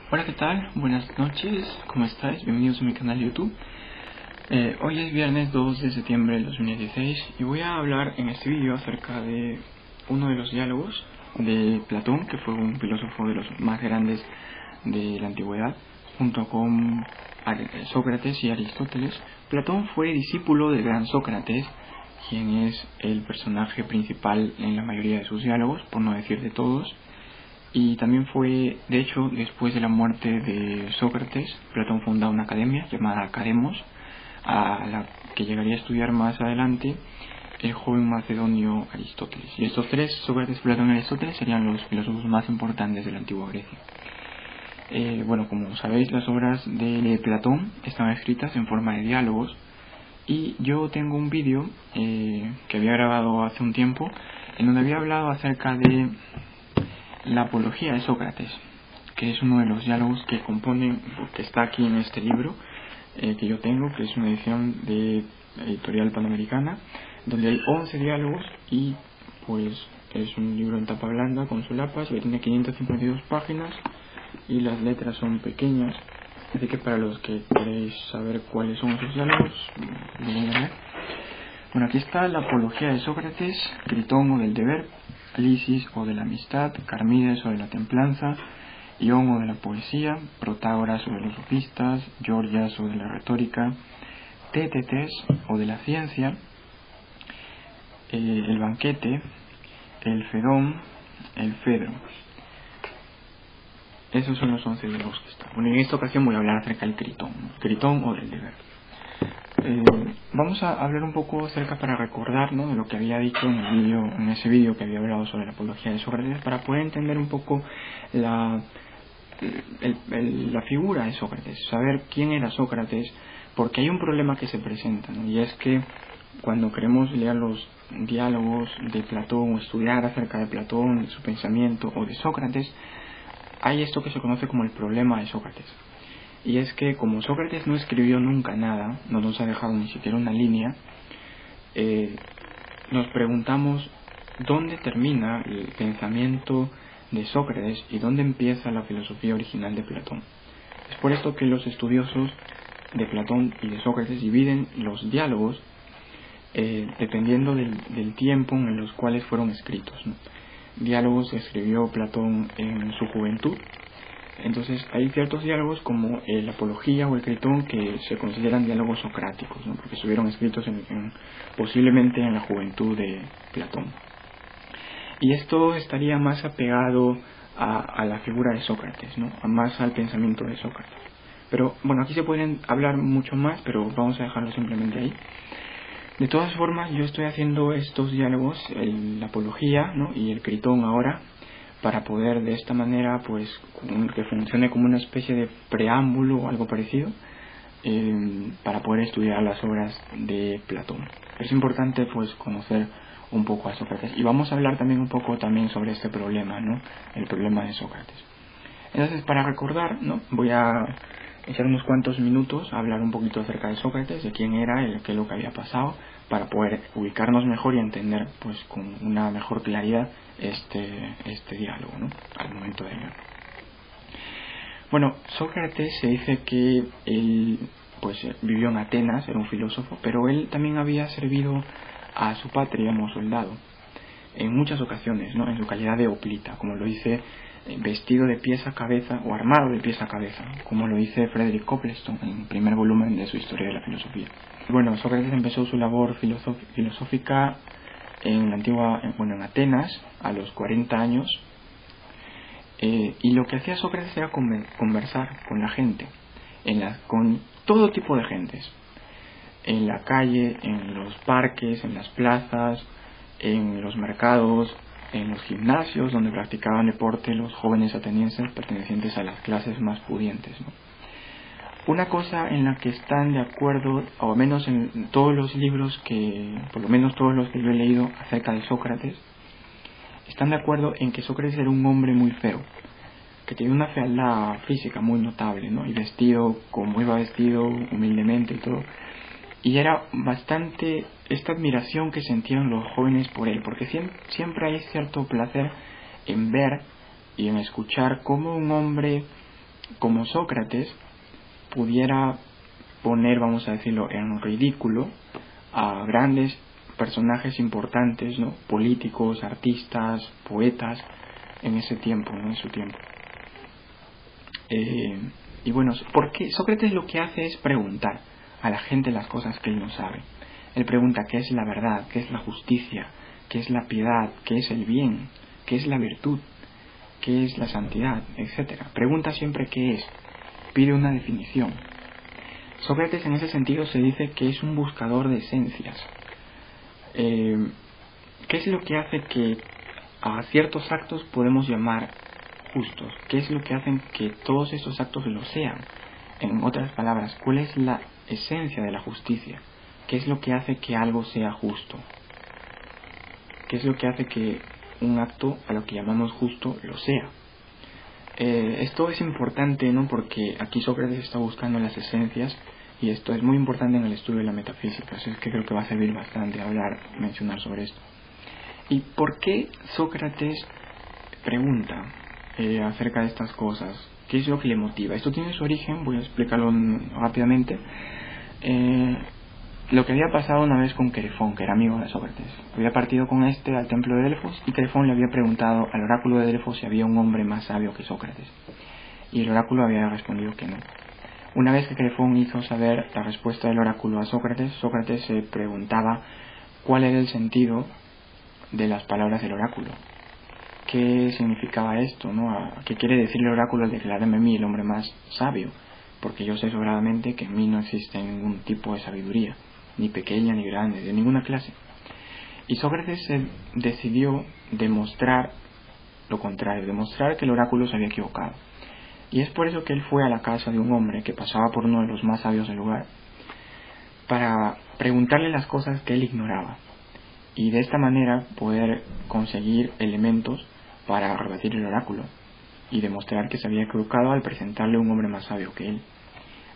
Hola, ¿qué tal? Buenas noches, ¿cómo estáis? Bienvenidos a mi canal de YouTube. Hoy es viernes 2 de septiembre del 2016 y voy a hablar en este vídeo acerca de uno de los diálogos de Platón, que fue un filósofo de los más grandes de la antigüedad, junto con Sócrates y Aristóteles. Platón fue discípulo del gran Sócrates, quien es el personaje principal en la mayoría de sus diálogos, por no decir de todos. Y también fue, de hecho, después de la muerte de Sócrates, Platón fundó una academia llamada Academos, a la que llegaría a estudiar más adelante el joven macedonio Aristóteles. Y estos tres, Sócrates, Platón y Aristóteles, serían los filósofos más importantes de la antigua Grecia. Bueno, como sabéis, las obras de Platón están escritas en forma de diálogos, y yo tengo un vídeo que había grabado hace un tiempo, en donde había hablado acerca de la apología de Sócrates, que es uno de los diálogos que componen, que está aquí en este libro que yo tengo, que es una edición de Editorial Panamericana, donde hay 11 diálogos y pues es un libro en tapa blanda con solapas, que tiene 552 páginas y las letras son pequeñas, así que para los que queréis saber cuáles son esos diálogos, lo voy a leer. Bueno, aquí está la apología de Sócrates, Critón o del deber, Lisis o de la amistad, Carmides o de la templanza, Ión o de la poesía, Protágoras o de los sofistas, Gorgias o de la retórica, Tétetes o de la ciencia, el banquete, el Fedón, el Fedro. Esos son los 11 diálogos que están. Bueno, en esta ocasión voy a hablar acerca del Critón o del deber. Vamos a hablar un poco acerca, para recordar, ¿no?, de lo que había dicho en ese vídeo que había hablado sobre la apología de Sócrates, para poder entender un poco la figura de Sócrates, saber quién era Sócrates, porque hay un problema que se presenta, ¿no? Y es que cuando queremos leer los diálogos de Platón o estudiar acerca de Platón, de su pensamiento o de Sócrates, hay esto que se conoce como el problema de Sócrates. Y es que como Sócrates no escribió nunca nada, no nos ha dejado ni siquiera una línea, nos preguntamos dónde termina el pensamiento de Sócrates y dónde empieza la filosofía original de Platón. Es por esto que los estudiosos de Platón y de Sócrates dividen los diálogos dependiendo del tiempo en los cuales fueron escritos, ¿no? Diálogos que escribió Platón en su juventud. Entonces hay ciertos diálogos como la apología o el Critón que se consideran diálogos socráticos, ¿no?, porque estuvieron escritos posiblemente en la juventud de Platón. Y esto estaría más apegado a la figura de Sócrates, ¿no?, más al pensamiento de Sócrates. Pero bueno, aquí se pueden hablar mucho más, pero vamos a dejarlo simplemente ahí. De todas formas, yo estoy haciendo estos diálogos, la apología, ¿no?, y el Critón ahora, para poder de esta manera, pues, que funcione como una especie de preámbulo o algo parecido, para poder estudiar las obras de Platón. Es importante, pues, conocer un poco a Sócrates, y vamos a hablar también un poco también sobre este problema, ¿no?, el problema de Sócrates. Entonces, para recordar, ¿no?, voy a echar unos cuantos minutos a hablar un poquito acerca de Sócrates, de quién era, qué es lo que había pasado, para poder ubicarnos mejor y entender, pues, con una mejor claridad este diálogo, ¿no?, al momento de leerlo. Bueno, Sócrates se dice que él, pues, vivió en Atenas, era un filósofo, pero él también había servido a su patria como soldado en muchas ocasiones, ¿no?, en su calidad de hoplita, como lo dice, vestido de pies a cabeza o armado de pies a cabeza, como lo dice Frederick Copleston en el primer volumen de su Historia de la Filosofía. Bueno, Sócrates empezó su labor filosófica en Atenas a los 40 años, y lo que hacía Sócrates era conversar con la gente, con todo tipo de gentes, en la calle, en los parques, en las plazas, en los mercados, en los gimnasios donde practicaban deporte los jóvenes atenienses pertenecientes a las clases más pudientes, ¿no? Una cosa en la que están de acuerdo, o al menos en todos los libros por lo menos todos los que yo he leído acerca de Sócrates, están de acuerdo en que Sócrates era un hombre muy feo, que tenía una fealdad física muy notable, ¿no?, y vestido como iba vestido, humildemente y todo. Y era bastante esta admiración que sentían los jóvenes por él, porque siempre hay cierto placer en ver y en escuchar cómo un hombre como Sócrates pudiera poner, vamos a decirlo, en ridículo a grandes personajes importantes, ¿no? Políticos, artistas, poetas, en ese tiempo, ¿no? En su tiempo. Y bueno, porque Sócrates lo que hace es preguntar a la gente las cosas que él no sabe. Él pregunta qué es la verdad, qué es la justicia, qué es la piedad, qué es el bien, qué es la virtud, qué es la santidad, etcétera. Pregunta siempre qué es, pide una definición. Sócrates en ese sentido se dice que es un buscador de esencias. ¿Qué es lo que hace que a ciertos actos podemos llamar justos? ¿Qué es lo que hace que todos esos actos lo sean? En otras palabras, ¿cuál es la esencia de la justicia? ¿Qué es lo que hace que algo sea justo? ¿Qué es lo que hace que un acto a lo que llamamos justo lo sea? Esto es importante, ¿no? Porque aquí Sócrates está buscando las esencias y esto es muy importante en el estudio de la metafísica, así que creo que va a servir bastante mencionar sobre esto. ¿Y por qué Sócrates pregunta acerca de estas cosas? ¿Qué es lo que le motiva? Esto tiene su origen, voy a explicarlo rápidamente. Lo que había pasado una vez con Querefón, que era amigo de Sócrates. Había partido con este al templo de Delfos y Querefón le había preguntado al oráculo de Delfos si había un hombre más sabio que Sócrates. Y el oráculo había respondido que no. Una vez que Querefón hizo saber la respuesta del oráculo a Sócrates, Sócrates se preguntaba cuál era el sentido de las palabras del oráculo. ¿Qué significaba esto, ¿no? ¿Qué quiere decir el oráculo al declararme a mí el hombre más sabio? Porque yo sé sobradamente que en mí no existe ningún tipo de sabiduría, ni pequeña ni grande, de ninguna clase. Y Sócrates decidió demostrar lo contrario, demostrar que el oráculo se había equivocado. Y es por eso que él fue a la casa de un hombre que pasaba por uno de los más sabios del lugar, para preguntarle las cosas que él ignoraba, y de esta manera poder conseguir elementos para rebatir el oráculo y demostrar que se había equivocado al presentarle un hombre más sabio que él.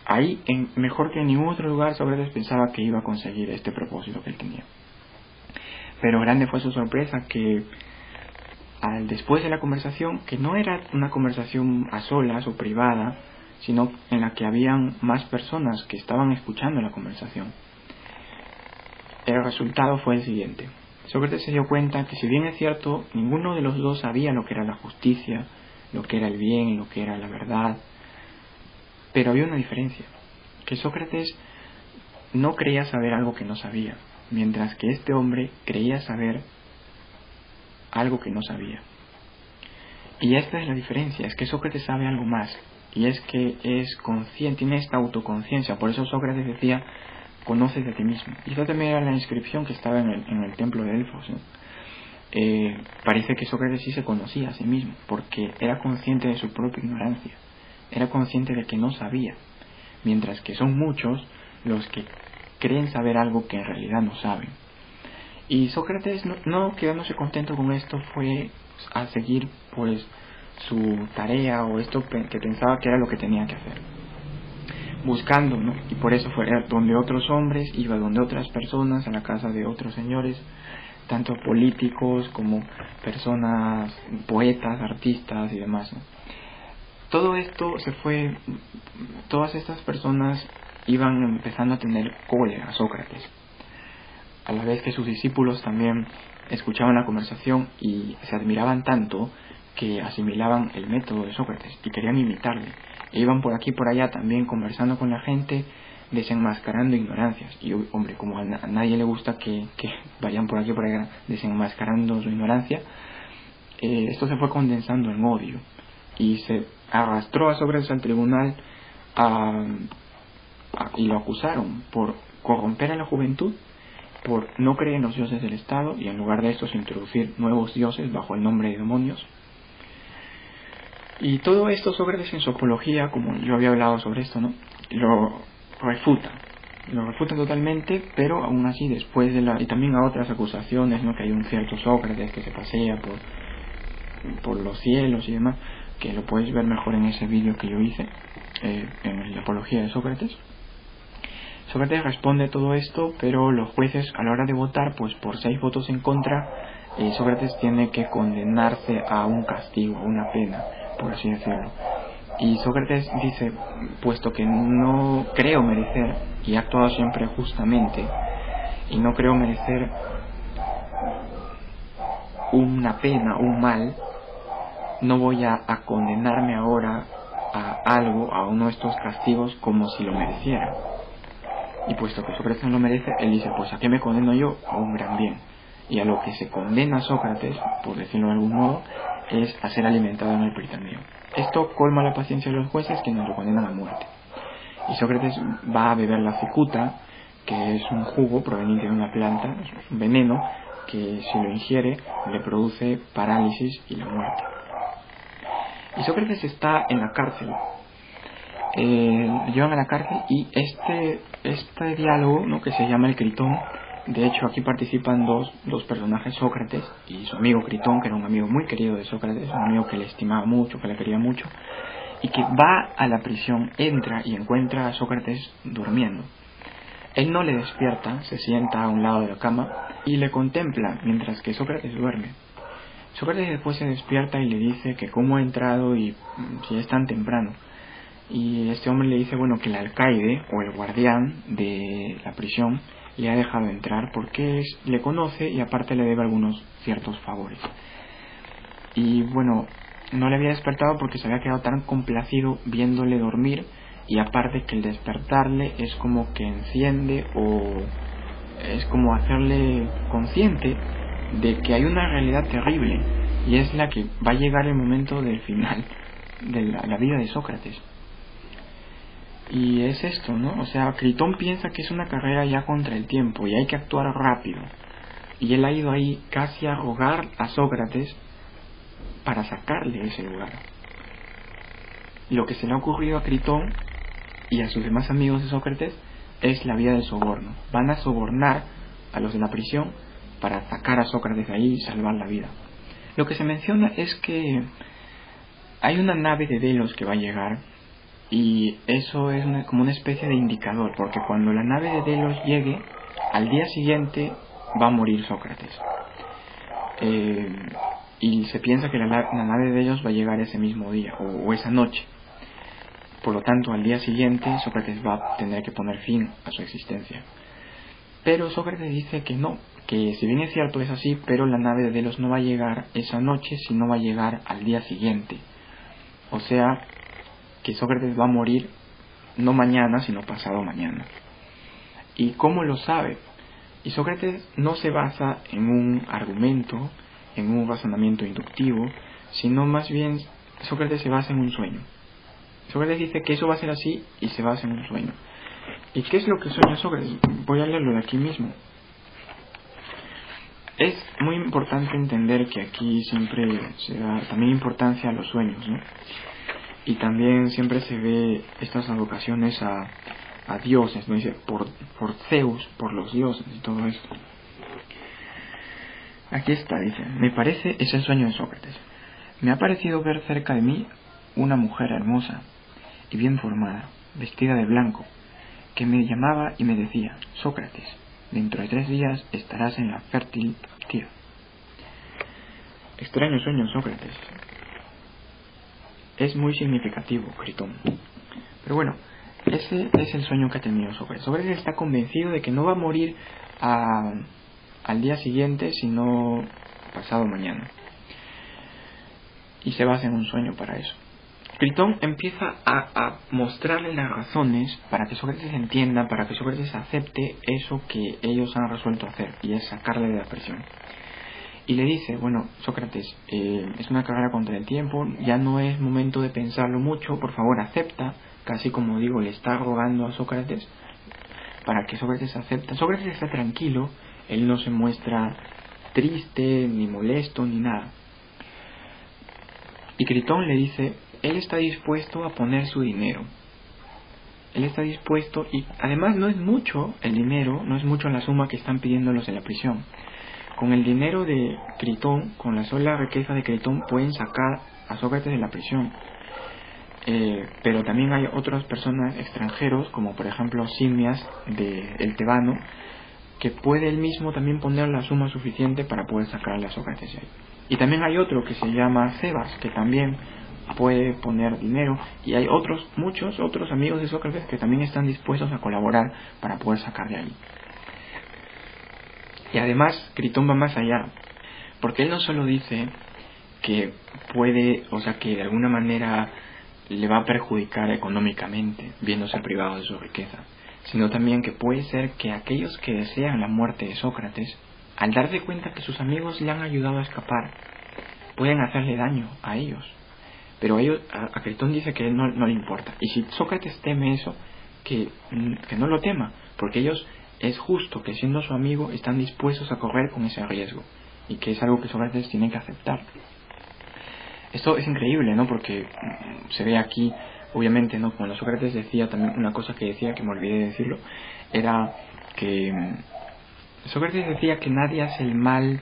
Ahí, mejor que en ningún otro lugar, Sócrates pensaba que iba a conseguir este propósito que él tenía. Pero grande fue su sorpresa que después de la conversación, que no era una conversación a solas o privada, sino en la que habían más personas que estaban escuchando la conversación, el resultado fue el siguiente. Sócrates se dio cuenta que, si bien es cierto, ninguno de los dos sabía lo que era la justicia, lo que era el bien, lo que era la verdad, pero había una diferencia, que Sócrates no creía saber algo que no sabía, mientras que este hombre creía saber algo que no sabía. Y esta es la diferencia, es que Sócrates sabe algo más, y es que es consciente, tiene esta autoconciencia. Por eso Sócrates decía: conoces de ti mismo. Y esta también era la inscripción que estaba en el templo de Delfos, ¿no? Parece que Sócrates sí se conocía a sí mismo, porque era consciente de su propia ignorancia, era consciente de que no sabía, mientras que son muchos los que creen saber algo que en realidad no saben. Y Sócrates, no quedándose contento con esto, fue a seguir pues su tarea, o esto que pensaba que era lo que tenía que hacer, buscando, ¿no? Y por eso fue donde otros hombres, iba donde otras personas, a la casa de otros señores, tanto políticos como personas, poetas, artistas y demás, ¿no? Todo esto todas estas personas iban empezando a tener cólera a Sócrates, a la vez que sus discípulos también escuchaban la conversación y se admiraban tanto que asimilaban el método de Sócrates y querían imitarle. E iban por aquí y por allá también conversando con la gente, desenmascarando ignorancias. Y hombre, como a nadie le gusta que vayan por aquí y por allá desenmascarando su ignorancia, esto se fue condensando en odio y se arrastró a Sócrates al tribunal y lo acusaron por corromper a la juventud, por no creer en los dioses del Estado y en lugar de estos introducir nuevos dioses bajo el nombre de demonios. Y todo esto Sócrates en su apología, como yo había hablado sobre esto, ¿no?, lo refuta totalmente, pero aún así después y también a otras acusaciones, ¿no?, que hay un cierto Sócrates que se pasea por los cielos y demás, que lo podéis ver mejor en ese vídeo que yo hice en la apología de Sócrates. Sócrates responde todo esto, pero los jueces, a la hora de votar, pues por 6 votos en contra, Sócrates tiene que condenarse a un castigo, a una pena, por así decirlo. Y Sócrates dice, puesto que no creo merecer, y he actuado siempre justamente, y no creo merecer una pena, un mal, no voy a condenarme ahora a algo, a uno de estos castigos, como si lo mereciera. Y puesto que Sócrates no lo merece, él dice, pues ¿a qué me condeno yo? A un gran bien. Y a lo que se condena Sócrates, por decirlo de algún modo, es a ser alimentado en el Pritandeo. Esto colma la paciencia de los jueces, que nos lo condenan a muerte. Y Sócrates va a beber la cicuta, que es un jugo proveniente de una planta, es un veneno que si lo ingiere le produce parálisis y la muerte. Y Sócrates está en la cárcel. Lo llevan a la cárcel y este diálogo, ¿no?, que se llama el Critón. De hecho, aquí participan dos personajes, Sócrates y su amigo Critón, que era un amigo muy querido de Sócrates, un amigo que le estimaba mucho, que le quería mucho, y que va a la prisión, entra y encuentra a Sócrates durmiendo. Él no le despierta, se sienta a un lado de la cama y le contempla mientras que Sócrates duerme. Sócrates después se despierta y le dice que cómo ha entrado y si es tan temprano. Y este hombre le dice, bueno, que el alcaide o el guardián de la prisión le ha dejado entrar porque le conoce y aparte le debe algunos ciertos favores. Y bueno, no le había despertado porque se había quedado tan complacido viéndole dormir, y aparte que el despertarle es como que enciende o es como hacerle consciente de que hay una realidad terrible, y es la que va a llegar el momento del final de la vida de Sócrates. Y es esto, ¿no? O sea, Critón piensa que es una carrera ya contra el tiempo y hay que actuar rápido. Y él ha ido ahí casi a rogar a Sócrates para sacarle de ese lugar. Lo que se le ha ocurrido a Critón y a sus demás amigos de Sócrates es la vía del soborno. Van a sobornar a los de la prisión para sacar a Sócrates de ahí y salvar la vida. Lo que se menciona es que hay una nave de Delos que va a llegar, y eso es como una especie de indicador, porque cuando la nave de Delos llegue, al día siguiente va a morir Sócrates. Y se piensa que la nave de Delos va a llegar ese mismo día o esa noche. Por lo tanto, al día siguiente Sócrates va a tener que poner fin a su existencia. Pero Sócrates dice que no, que si bien es cierto es así, pero la nave de Delos no va a llegar esa noche, sino va a llegar al día siguiente. O sea, que Sócrates va a morir no mañana, sino pasado mañana. ¿Y cómo lo sabe? Y Sócrates no se basa en un argumento, en un razonamiento inductivo, sino más bien Sócrates se basa en un sueño. Sócrates dice que eso va a ser así y se basa en un sueño. ¿Y qué es lo que sueña Sócrates? Voy a leerlo de aquí mismo. Es muy importante entender que aquí siempre se da también importancia a los sueños, ¿no? Y también siempre se ve estas advocaciones a dioses, ¿no? Dice, por Zeus, por los dioses y todo esto. Aquí está, dice, me parece, es el sueño de Sócrates. Me ha parecido ver cerca de mí una mujer hermosa y bien formada, vestida de blanco, que me llamaba y me decía, Sócrates, dentro de 3 días estarás en la fértil tierra. Extraño sueño, Sócrates. Es muy significativo, Critón. Pero bueno, ese es el sueño que ha tenido Sócrates. Sócrates está convencido de que no va a morir al día siguiente, sino pasado mañana. Y se basa en un sueño para eso. Critón empieza a mostrarle las razones para que Sócrates entienda, para que Sócrates acepte eso que ellos han resuelto hacer, y es sacarle de la prisión. Y le dice, bueno, Sócrates, es una carrera contra el tiempo, ya no es momento de pensarlo mucho, por favor acepta, casi como digo, le está rogando a Sócrates para que Sócrates acepte. Sócrates está tranquilo, él no se muestra triste, ni molesto, ni nada. Y Critón le dice, él está dispuesto a poner su dinero. Él está dispuesto, y además no es mucho el dinero, no es mucho la suma que están pidiendo los de la prisión. Con el dinero de Critón, con la sola riqueza de Critón, pueden sacar a Sócrates de la prisión. Pero también hay otras personas extranjeros, como por ejemplo Simmias el Tebano, que puede él mismo también poner la suma suficiente para poder sacarle a Sócrates de ahí. Y también hay otro que se llama Cebas, que también puede poner dinero, y hay muchos otros amigos de Sócrates que también están dispuestos a colaborar para poder sacar de ahí. Y además Critón va más allá, porque él no solo dice que puede, o sea, que de alguna manera le va a perjudicar económicamente viéndose privado de su riqueza, sino también que puede ser que aquellos que desean la muerte de Sócrates, al darse cuenta que sus amigos le han ayudado a escapar, pueden hacerle daño a ellos. Pero a Critón dice que no le importa. Y si Sócrates teme eso, que no lo tema, porque ellos, es justo que siendo su amigo están dispuestos a correr con ese riesgo, y que es algo que Sócrates tiene que aceptar. Esto es increíble, ¿no? Porque se ve aquí, obviamente, ¿no? Cuando Sócrates decía también una cosa que decía, que me olvidé de decirlo, era que Sócrates decía que nadie hace el mal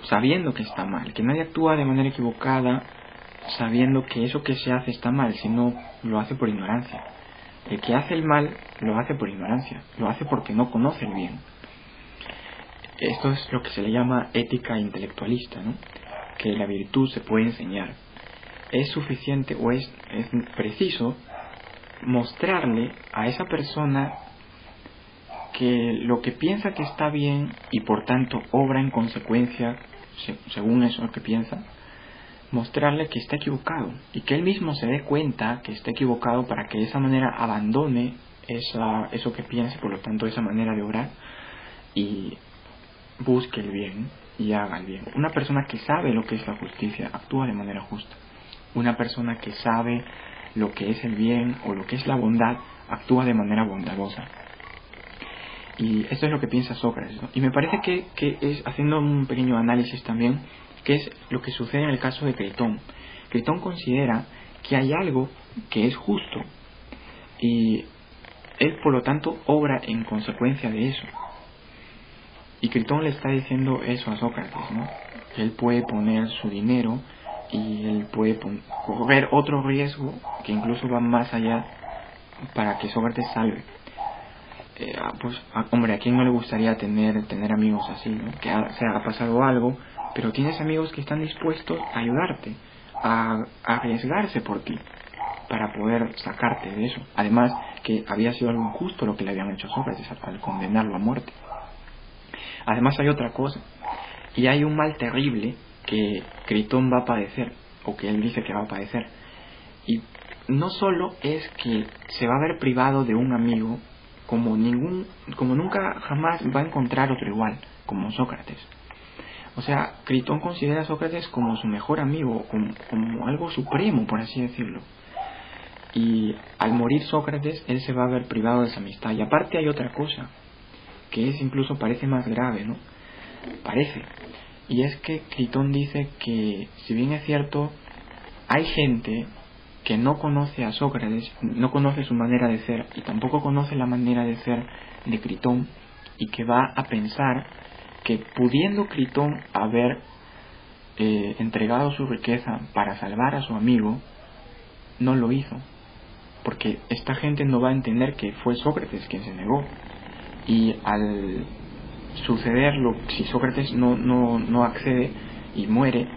sabiendo que está mal, que nadie actúa de manera equivocada sabiendo que eso que se hace está mal, sino lo hace por ignorancia. El que hace el mal lo hace por ignorancia, lo hace porque no conoce el bien. Esto es lo que se le llama ética intelectualista, ¿no? Que la virtud se puede enseñar. Es suficiente o es preciso mostrarle a esa persona que lo que piensa que está bien y por tanto obra en consecuencia según eso que piensa, mostrarle que está equivocado y que él mismo se dé cuenta que está equivocado para que de esa manera abandone eso que piensa, por lo tanto esa manera de obrar, y busque el bien y haga el bien. Una persona que sabe lo que es la justicia actúa de manera justa. Una persona que sabe lo que es el bien o lo que es la bondad actúa de manera bondadosa. Y esto es lo que piensa Sócrates, ¿no? Y me parece que es, haciendo un pequeño análisis también, que es lo que sucede en el caso de Critón. Critón considera que hay algo que es justo y él por lo tanto obra en consecuencia de eso. Y Critón le está diciendo eso a Sócrates, ¿no? Que él puede poner su dinero y él puede correr otro riesgo que incluso va más allá para que Sócrates salve. Hombre, ¿a quién no le gustaría tener amigos así, ¿no? Que se ha pasado algo, pero tienes amigos que están dispuestos a ayudarte, a arriesgarse por ti, para poder sacarte de eso. Además, que había sido algo injusto lo que le habían hecho a Sócrates al condenarlo a muerte. Además hay otra cosa, y hay un mal terrible que Critón va a padecer, o que él dice que va a padecer. Y no solo es que se va a ver privado de un amigo como nunca jamás va a encontrar otro igual, como Sócrates. O sea, Critón considera a Sócrates como su mejor amigo, como algo supremo, por así decirlo. Y al morir Sócrates, él se va a ver privado de esa amistad. Y aparte hay otra cosa, que incluso parece más grave, ¿no? Parece. Y es que Critón dice que, si bien es cierto, hay gente que no conoce a Sócrates, no conoce su manera de ser y tampoco conoce la manera de ser de Critón, y que va a pensar que pudiendo Critón haber entregado su riqueza para salvar a su amigo, no lo hizo, porque esta gente no va a entender que fue Sócrates quien se negó. Y al sucederlo, si Sócrates no accede y muere,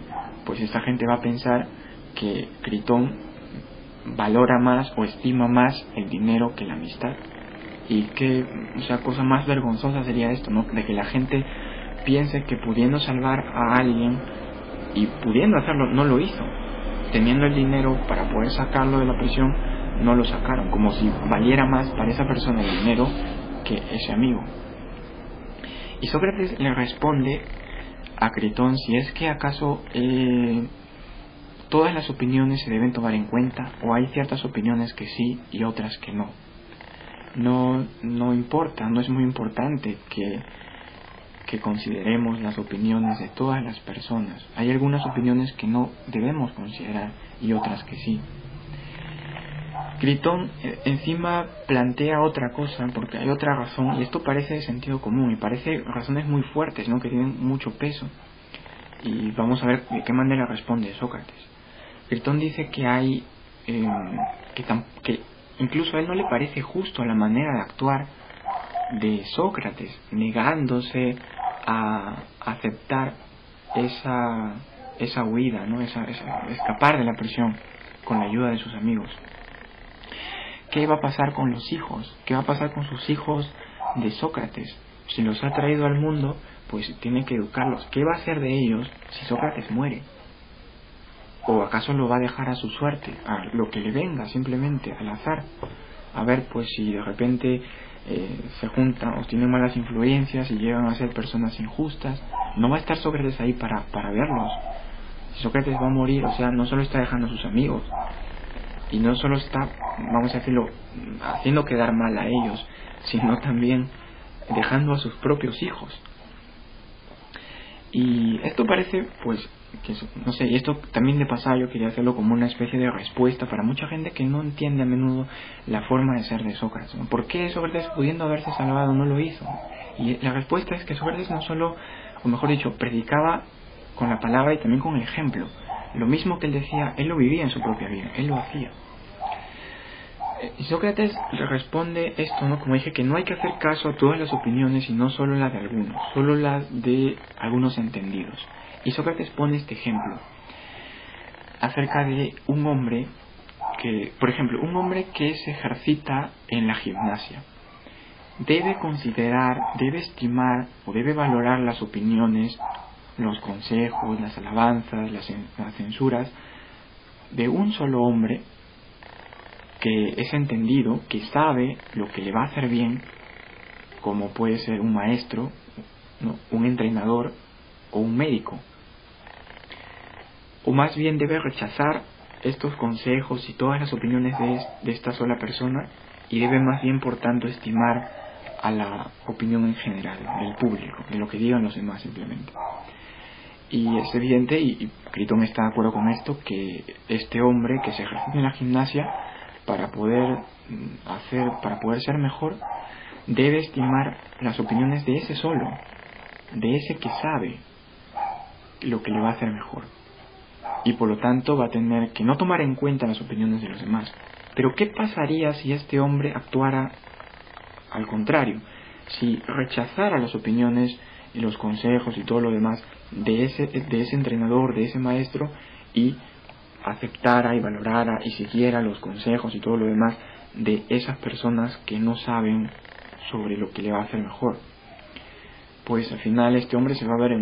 pues esta gente va a pensar que Critón valora más o estima más el dinero que la amistad. Y que, o sea, cosa más vergonzosa sería esto, ¿no? De que la gente piense que pudiendo salvar a alguien y pudiendo hacerlo, no lo hizo. Teniendo el dinero para poder sacarlo de la prisión, no lo sacaron, como si valiera más para esa persona el dinero que ese amigo. Y Sócrates le responde a Critón si es que acaso todas las opiniones se deben tomar en cuenta, o hay ciertas opiniones que sí y otras que no. No importa, no es muy importante que consideremos las opiniones de todas las personas. Hay algunas opiniones que no debemos considerar y otras que sí. Critón encima plantea otra cosa, porque hay otra razón, y esto parece de sentido común y parece razones muy fuertes, ¿no? Que tienen mucho peso, y vamos a ver de qué manera responde Sócrates. Critón dice que hay que incluso a él no le parece justo la manera de actuar de Sócrates, negándose a aceptar esa huida, ¿no? Escapar de la prisión con la ayuda de sus amigos. ¿Qué va a pasar con los hijos? ¿Qué va a pasar con sus hijos de Sócrates? Si los ha traído al mundo, pues tiene que educarlos. ¿Qué va a hacer de ellos si Sócrates muere? ¿O acaso lo va a dejar a su suerte, a lo que le venga, simplemente al azar? A ver, pues si de repente se juntan o tienen malas influencias y llegan a ser personas injustas, no va a estar Sócrates ahí para verlos. Si Sócrates va a morir, o sea, no solo está dejando a sus amigos, y no solo está, vamos a decirlo, haciendo quedar mal a ellos, sino también dejando a sus propios hijos. Y esto parece, pues, que no sé, y esto también de pasada yo quería hacerlo como una especie de respuesta para mucha gente que no entiende a menudo la forma de ser de Sócrates, ¿no? ¿Por qué Sócrates, pudiendo haberse salvado, no lo hizo? Y la respuesta es que Sócrates no solo, o mejor dicho, predicaba con la palabra y también con el ejemplo. Lo mismo que él decía, él lo vivía en su propia vida, él lo hacía. Y Sócrates le responde esto, ¿no? Como dije, que no hay que hacer caso a todas las opiniones y no solo las de algunos, solo las de algunos entendidos. Y Sócrates pone este ejemplo acerca de un hombre que, por ejemplo, un hombre que se ejercita en la gimnasia. Debe considerar, debe estimar o debe valorar las opiniones, los consejos, las alabanzas, las censuras de un solo hombre que es entendido, que sabe lo que le va a hacer bien, como puede ser un maestro, ¿no? Un entrenador o un médico. O más bien debe rechazar estos consejos y todas las opiniones de esta sola persona, y debe más bien, por tanto, estimar a la opinión en general, del público, de lo que digan los demás simplemente. Y es evidente, y Critón está de acuerdo con esto, que este hombre que se ejercita en la gimnasia, para poder ser mejor, debe estimar las opiniones de ese solo, de ese que sabe lo que le va a hacer mejor. Y por lo tanto va a tener que no tomar en cuenta las opiniones de los demás. Pero ¿qué pasaría si este hombre actuara al contrario? Si rechazara las opiniones y los consejos y todo lo demás de ese entrenador, de ese maestro, y aceptara y valorara y siguiera los consejos y todo lo demás de esas personas que no saben sobre lo que le va a hacer mejor. Pues al final este hombre se va a ver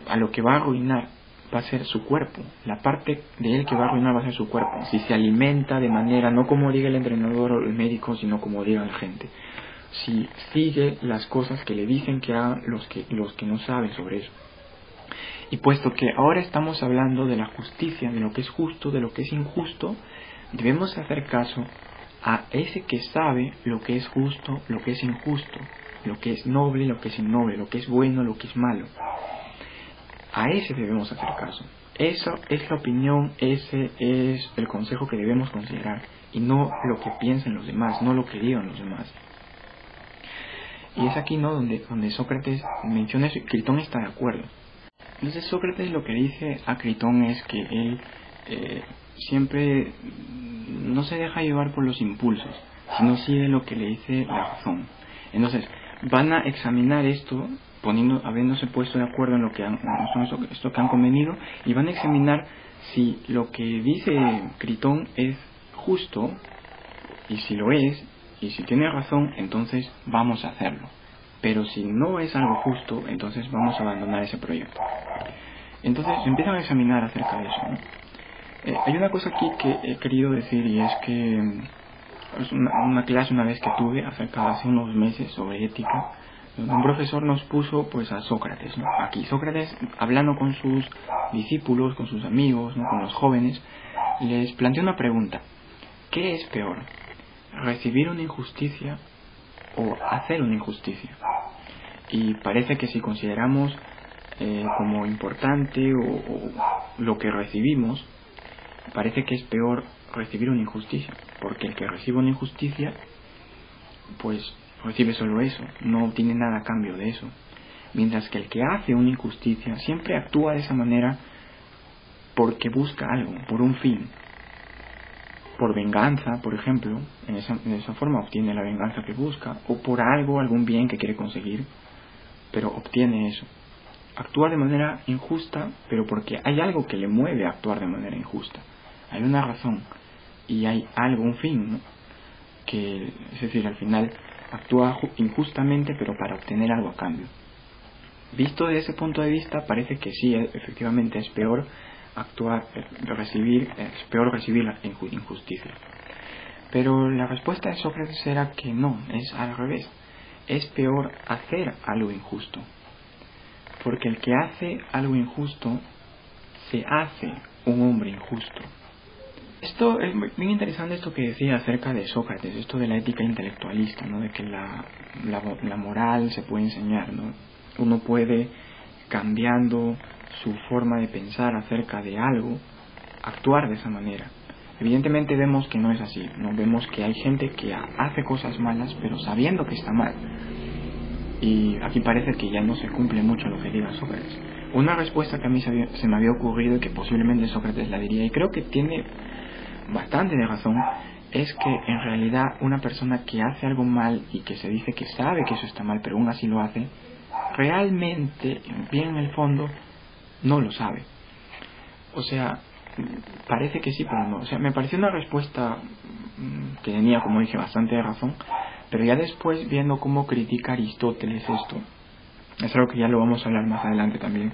a lo que va a arruinar va a ser su cuerpo. La parte de él que va a arruinar va a ser su cuerpo, si se alimenta de manera no como diga el entrenador o el médico, sino como diga la gente, si sigue las cosas que le dicen que hagan los que no saben sobre eso. Y puesto que ahora estamos hablando de la justicia, de lo que es justo, de lo que es injusto, debemos hacer caso a ese que sabe lo que es justo, lo que es injusto, lo que es noble, lo que es innoble, lo que es bueno, lo que es malo. A ese debemos hacer caso. Eso es la opinión, ese es el consejo que debemos considerar, y no lo que piensen los demás, no lo que digan los demás. Y es aquí, ¿no?, donde Sócrates menciona eso y Critón está de acuerdo. Entonces Sócrates lo que dice a Critón es que él siempre no se deja llevar por los impulsos, sino sigue lo que le dice la razón. Entonces van a examinar esto, habiéndose puesto de acuerdo en lo que esto que han convenido, y van a examinar si lo que dice Critón es justo, y si lo es, y si tiene razón, entonces vamos a hacerlo. Pero si no es algo justo, entonces vamos a abandonar ese proyecto. Entonces empiezan a examinar acerca de eso, ¿no? Hay una cosa aquí que he querido decir, y es que es una clase una vez que tuve hace unos meses sobre ética, donde un profesor nos puso pues a Sócrates, ¿no? Aquí Sócrates, hablando con sus discípulos, con sus amigos, ¿no?, con los jóvenes, les planteó una pregunta: ¿qué es peor? ¿Recibir una injusticia o hacer una injusticia? Y parece que si consideramos como importante o lo que recibimos, parece que es peor recibir una injusticia, porque el que recibe una injusticia pues recibe solo eso, no obtiene nada a cambio de eso, mientras que el que hace una injusticia siempre actúa de esa manera porque busca algo, por un fin, por venganza, por ejemplo, en esa forma obtiene la venganza que busca, o por algún bien que quiere conseguir, pero obtiene eso. actúa de manera injusta, pero porque hay algo que le mueve a actuar de manera injusta. Hay una razón y hay algo, un fin, ¿no? Que, es decir, al final actúa injustamente, pero para obtener algo a cambio. Visto desde ese punto de vista, parece que sí, efectivamente es peor es peor recibir la injusticia. Pero la respuesta de Sócrates era que no, es al revés. Es peor hacer algo injusto. Porque el que hace algo injusto se hace un hombre injusto. Esto es bien interesante, esto que decía acerca de Sócrates, esto de la ética intelectualista, ¿no? De que la moral se puede enseñar, ¿no? Uno puede, cambiando su forma de pensar acerca de algo, actuar de esa manera. Evidentemente vemos que no es así, ¿no? Vemos que hay gente que hace cosas malas, pero sabiendo que está mal. Y aquí parece que ya no se cumple mucho lo que diga Sócrates. Una respuesta que a mí se me había ocurrido y que posiblemente Sócrates la diría, y creo que tiene bastante de razón, es que en realidad una persona que hace algo mal y que se dice que sabe que eso está mal, pero aún así lo hace, realmente, bien en el fondo, no lo sabe. O sea, parece que sí, pero no. O sea, me pareció una respuesta que tenía, como dije, bastante de razón, pero ya después, viendo cómo critica Aristóteles esto, es algo que ya lo vamos a hablar más adelante también,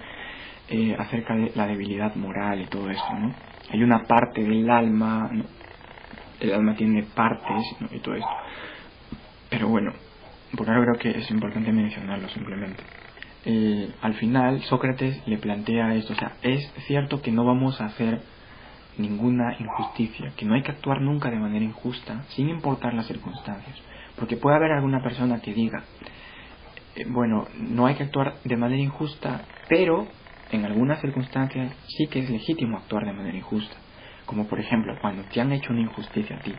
acerca de la debilidad moral y todo esto, ¿no? Hay una parte del alma, ¿no? El alma tiene partes, ¿no? Y todo esto. Pero bueno, por ahora creo que es importante mencionarlo simplemente. Al final Sócrates le plantea esto, o sea, es cierto que no vamos a hacer ninguna injusticia, que no hay que actuar nunca de manera injusta, sin importar las circunstancias, porque puede haber alguna persona que diga, bueno, no hay que actuar de manera injusta, pero en algunas circunstancias sí que es legítimo actuar de manera injusta, como por ejemplo cuando te han hecho una injusticia a ti,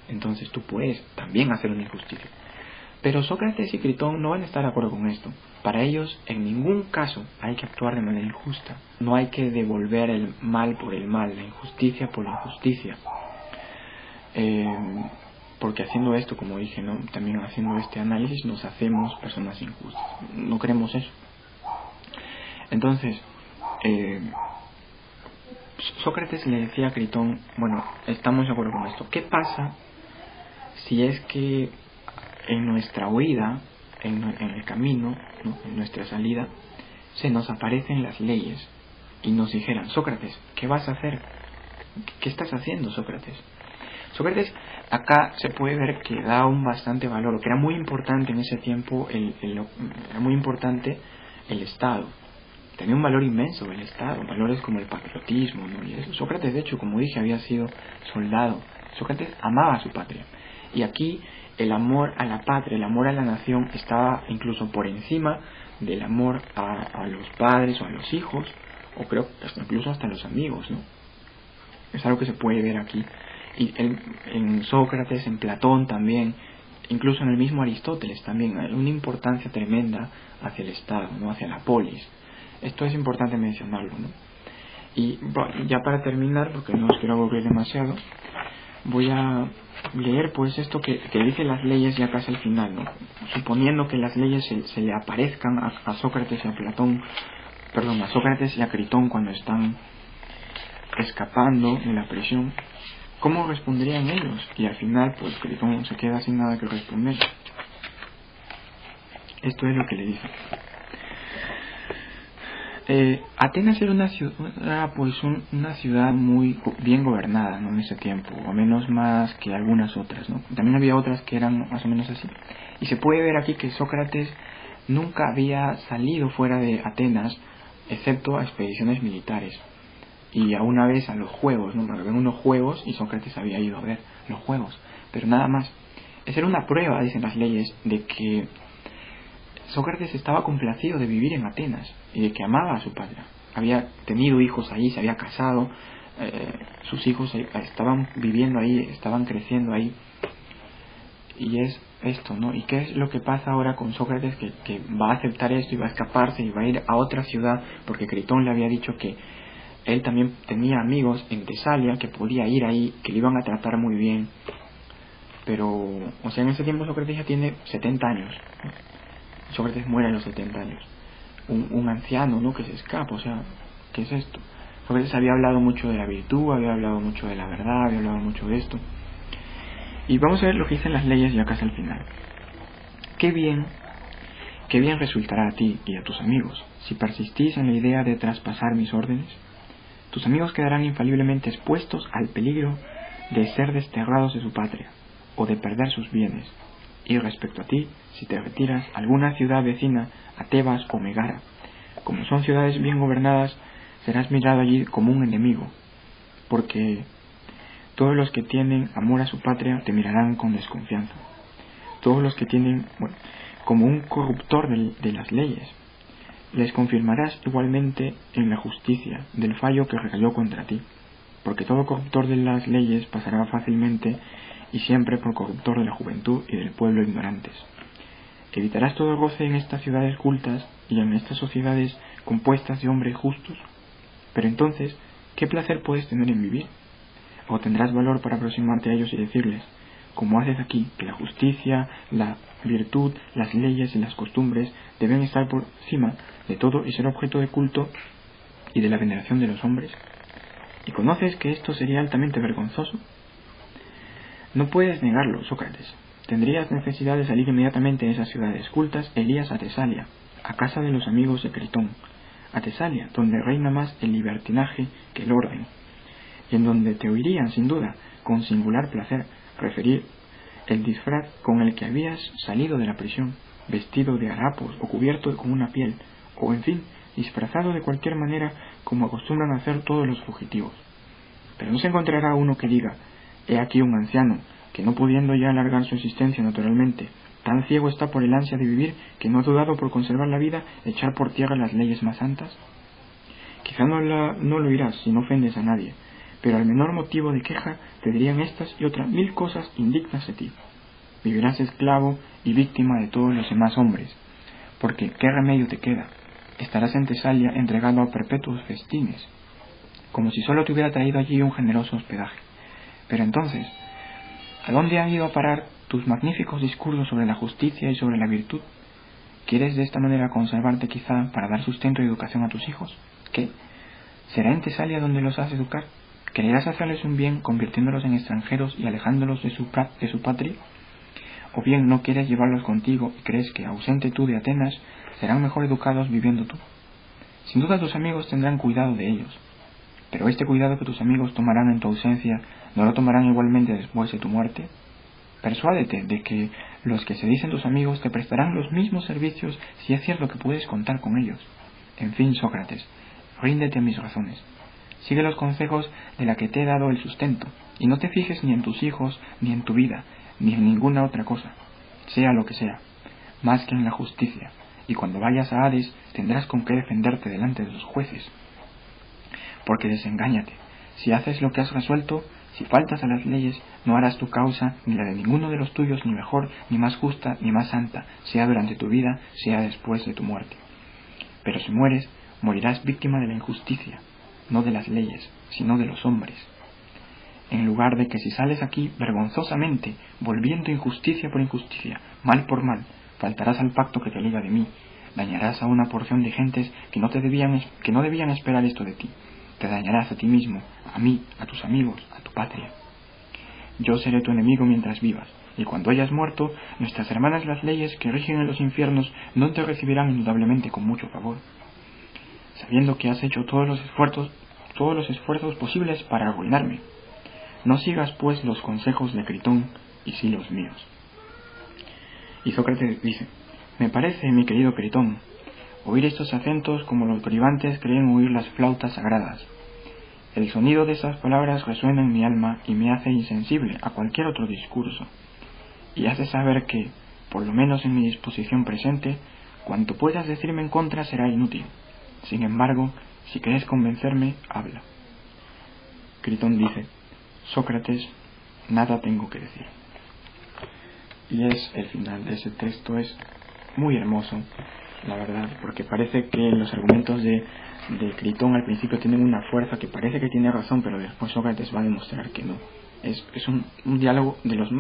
entonces tú puedes también hacer una injusticia. Pero Sócrates y Critón no van a estar de acuerdo con esto. Para ellos, en ningún caso hay que actuar de manera injusta. No hay que devolver el mal por el mal, la injusticia por la injusticia. Porque haciendo esto, como dije, ¿no? También haciendo este análisis, nos hacemos personas injustas. No queremos eso. Entonces, Sócrates le decía a Critón, bueno, estamos de acuerdo con esto. ¿Qué pasa si es que en nuestra huida, en el camino, ¿no? En nuestra salida, se nos aparecen las leyes y nos dijeran, Sócrates, ¿qué vas a hacer? ¿Qué estás haciendo, Sócrates? Sócrates acá se puede ver que da un bastante valor, que era muy importante en ese tiempo, era muy importante el Estado. Tenía un valor inmenso el Estado, valores como el patriotismo, ¿no? Y eso. Sócrates, de hecho, como dije, había sido soldado. Sócrates amaba a su patria. Y aquí el amor a la patria, el amor a la nación estaba incluso por encima del amor a los padres o a los hijos, o creo incluso hasta a los amigos, ¿no? Es algo que se puede ver aquí. Y en Sócrates, en Platón también, incluso en el mismo Aristóteles también, hay una importancia tremenda hacia el Estado, ¿no? Hacia la polis. Esto es importante mencionarlo, ¿no? Y bueno, ya para terminar, porque no os quiero aburrir demasiado, voy a leer pues esto que dice las leyes ya casi al final, ¿no? Suponiendo que las leyes se le aparezcan a Sócrates y a Platón, perdón, a Sócrates y a Critón cuando están escapando de la prisión, ¿cómo responderían ellos? Y al final pues Critón se queda sin nada que responder. Esto es lo que le dice. Atenas era una ciudad muy bien gobernada, ¿no? En ese tiempo, o menos más que algunas otras, ¿no? También había otras que eran más o menos así. Y se puede ver aquí que Sócrates nunca había salido fuera de Atenas, excepto a expediciones militares. Y a una vez a los juegos, ¿no? Porque había unos juegos y Sócrates había ido a ver los juegos, pero nada más. Esa era una prueba, dicen las leyes, de que Sócrates estaba complacido de vivir en Atenas y de que amaba a su patria. Había tenido hijos ahí, se había casado, sus hijos estaban viviendo ahí, estaban creciendo ahí. Y es esto, ¿no? ¿Y qué es lo que pasa ahora con Sócrates? Que va a aceptar esto y va a escaparse y va a ir a otra ciudad, porque Critón le había dicho que él también tenía amigos en Tesalia, que podía ir ahí, que le iban a tratar muy bien. Pero, o sea, en ese tiempo Sócrates ya tiene 70 años, ¿no? Sócrates muere a los 70 años. un anciano, ¿no?, que se escapa. O sea, ¿qué es esto? Sócrates había hablado mucho de la virtud, había hablado mucho de la verdad, había hablado mucho de esto. Y vamos a ver lo que dicen las leyes ya casi al final. Qué bien resultará a ti y a tus amigos si persistís en la idea de traspasar mis órdenes. Tus amigos quedarán infaliblemente expuestos al peligro de ser desterrados de su patria o de perder sus bienes. Y respecto a ti, si te retiras a alguna ciudad vecina, a Tebas o Megara, como son ciudades bien gobernadas, serás mirado allí como un enemigo, porque todos los que tienen amor a su patria te mirarán con desconfianza. Todos los que tienen, como un corruptor de las leyes. Les confirmarás igualmente en la justicia del fallo que recayó contra ti, porque todo corruptor de las leyes pasará fácilmente y siempre por corruptor de la juventud y del pueblo ignorantes. Evitarás todo goce en estas ciudades cultas y en estas sociedades compuestas de hombres justos. Pero entonces, ¿qué placer puedes tener en vivir? ¿O tendrás valor para aproximarte a ellos y decirles, como haces aquí, que la justicia, la virtud, las leyes y las costumbres deben estar por encima de todo y ser objeto de culto y de la veneración de los hombres? ¿Y conoces que esto sería altamente vergonzoso? No puedes negarlo, Sócrates. Tendrías necesidad de salir inmediatamente de esas ciudades cultas e irías a Tesalia, a casa de los amigos de Critón, a Tesalia, donde reina más el libertinaje que el orden, y en donde te oirían, sin duda, con singular placer, referir el disfraz con el que habías salido de la prisión, vestido de harapos o cubierto con una piel, o en fin, disfrazado de cualquier manera como acostumbran a hacer todos los fugitivos. Pero no se encontrará uno que diga, he aquí un anciano, que no pudiendo ya alargar su existencia naturalmente, tan ciego está por el ansia de vivir que no ha dudado por conservar la vida echar por tierra las leyes más santas. Quizá no lo irás si no ofendes a nadie, pero al menor motivo de queja te dirían estas y otras 1000 cosas indignas de ti. Vivirás esclavo y víctima de todos los demás hombres, porque ¿qué remedio te queda? Estarás en Tesalia entregado a perpetuos festines, como si solo te hubiera traído allí un generoso hospedaje. Pero entonces, ¿a dónde han ido a parar tus magníficos discursos sobre la justicia y sobre la virtud? ¿Quieres de esta manera conservarte quizá para dar sustento y educación a tus hijos? ¿Qué? ¿Será en Tesalia donde los has de educar? ¿Creerás hacerles un bien convirtiéndolos en extranjeros y alejándolos de su patria? ¿O bien no quieres llevarlos contigo y crees que, ausente tú de Atenas, serán mejor educados viviendo tú? Sin duda tus amigos tendrán cuidado de ellos, pero este cuidado que tus amigos tomarán en tu ausencia, ¿no lo tomarán igualmente después de tu muerte? Persuádete de que los que se dicen tus amigos te prestarán los mismos servicios si es cierto que puedes contar con ellos. En fin, Sócrates, ríndete a mis razones. Sigue los consejos de la que te he dado el sustento, y no te fijes ni en tus hijos, ni en tu vida, ni en ninguna otra cosa, sea lo que sea, más que en la justicia, y cuando vayas a Hades tendrás con qué defenderte delante de los jueces. Porque desengáñate, si haces lo que has resuelto, si faltas a las leyes, no harás tu causa ni la de ninguno de los tuyos ni mejor, ni más justa, ni más santa, sea durante tu vida, sea después de tu muerte. Pero si mueres, morirás víctima de la injusticia, no de las leyes, sino de los hombres. En lugar de que si sales aquí vergonzosamente, volviendo injusticia por injusticia, mal por mal, faltarás al pacto que te liga de mí, dañarás a una porción de gentes que no debían esperar esto de ti, te dañarás a ti mismo, a mí, a tus amigos, a tu patria. Yo seré tu enemigo mientras vivas, y cuando hayas muerto, nuestras hermanas las leyes que rigen en los infiernos no te recibirán indudablemente con mucho favor, sabiendo que has hecho todos los esfuerzos posibles para arruinarme. No sigas pues los consejos de Critón y sí los míos. Y Sócrates dice, me parece, mi querido Critón, oír estos acentos como los bribantes creen oír las flautas sagradas. El sonido de esas palabras resuena en mi alma y me hace insensible a cualquier otro discurso, y hace saber que, por lo menos en mi disposición presente, cuanto puedas decirme en contra será inútil. Sin embargo, si quieres convencerme, habla. Critón dice, Sócrates, nada tengo que decir. Y el final de ese texto es muy hermoso, la verdad, porque parece que los argumentos de Critón al principio tienen una fuerza que parece que tiene razón, pero después Sócrates va a demostrar que no. Es un diálogo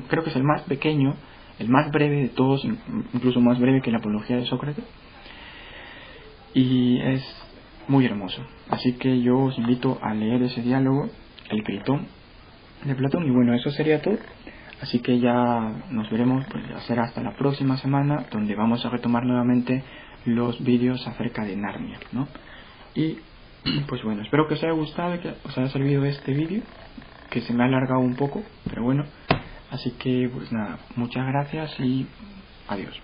creo que es el más pequeño, el más breve de todos, incluso más breve que la Apología de Sócrates. y es muy hermoso. Así que yo os invito a leer ese diálogo, el Critón de Platón. Y bueno, eso sería todo. Así que ya nos veremos, pues será hasta la próxima semana, donde vamos a retomar nuevamente los vídeos acerca de Narnia, ¿no? Y pues bueno, espero que os haya gustado, que os haya servido este vídeo, que se me ha alargado un poco, pero bueno. Así que pues nada, muchas gracias y adiós.